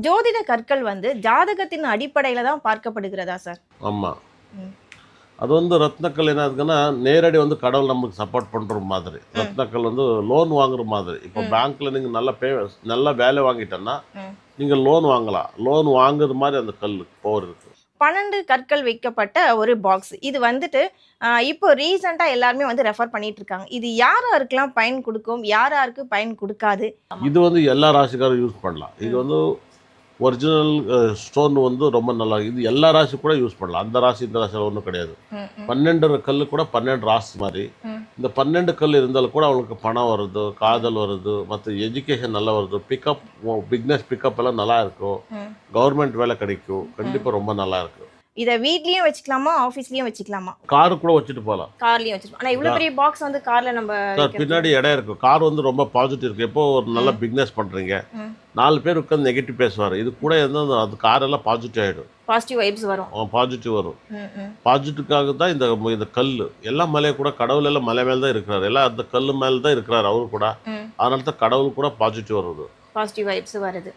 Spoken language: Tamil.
ஜோதிட கற்கள் வந்து ஜாதகத்தின் அடிப்படையில தான் பார்க்கப்படுகிறதா சார்? ஆமா. ம். அது வந்து ரத்னக்கல் என்ன இருக்குன்னா, நேரடி வந்து கடவுள் நமக்கு சப்போர்ட் பண்ற மாதிரி. ம். ரத்னக்கல் வந்து லோன் வாங்குற மாதிரி. இப்போ ம். பேங்க்ல நீங்க நல்ல வேலை வாங்கிட்டேன்னா, ம். நீங்க லோன் வாங்கலாம். லோன் வாங்குறது மாதிரி அந்த கல் பவர் இருக்கு. 12 கற்கள் வைக்கப்பட்ட ஒரு பாக்ஸ். இது வந்துட்டு இப்போ ரீசென்ட்டா எல்லாருமே வந்து ரெஃபர் பண்ணிட்டு இருக்காங்க. இது யார் யாருக்கெல்லாம் பயன் குடுக்கும்? யார் யாருக்கு பயன் குடுக்காது? இது வந்து எல்லா ராசிக்காரும் யூஸ் பண்ணலாம். இது ம். வந்து ஒரிஜினல் ஸ்டோன் வந்து ரொம்ப நல்லா இது எல்லா ராசி கூட யூஸ் பண்ணலாம். அந்த ராசி இந்த ராசியில் ஒன்றும் கிடையாது. ம். ம். 12 கல் கூட 12 ராசி மாதிரி. ம். இந்த 12 கல் இருந்தாலும் கூட அவங்களுக்கு பணம் வருது, காதல் வருது, மற்ற எஜுகேஷன் நல்லா வருது, பிக்னஸ் பிக்கப் எல்லாம் நல்லா இருக்கும், ம். கவர்மெண்ட் வேலை கிடைக்கும், கண்டிப்பாக ரொம்ப நல்லா இருக்கு. இத வீட்லயும் வச்சுக்கலாமா? ஆஃபீஸ்லயும் வச்சுக்கலாமா? காரு கூட வச்சுட்டு போகலாம். கார்லயும் வச்சுக்கலாம். ஆனா இவ்ளோ பெரிய பாக்ஸ் வந்து கார்ல நம்ம சார் வைக்கிறது. பின்னாடி இடம் இருக்கு. கார் வந்து ரொம்ப பாசிட்டிவ் இருக்கு. எப்போ ஒரு நல்ல ம். பிக்னஸ் பண்றீங்க, ம். 4 பேர் உட்காந்து நெகட்டிவ் பேசுவார். இது கூட இருந்தால் அது காரெல்லாம் பாசிட்டிவ் ஆகிடும். பாசிட்டிவ் வைப்ஸ் வரும். பாசிட்டிவ் வரும். ம். ம். பாசிட்டிவ்காக தான் இந்த கல் எல்லா மலையும் கூட கடவுள் எல்லாம் மலை மேலே தான் இருக்கிறார். எல்லாம் அந்த கல் மேலே தான் இருக்கிறார் அவரு கூட. ம். அதனால தான் கடவுள் கூட பாசிட்டிவ் வருது. பாசிட்டிவ் வைப்ஸ் வருது.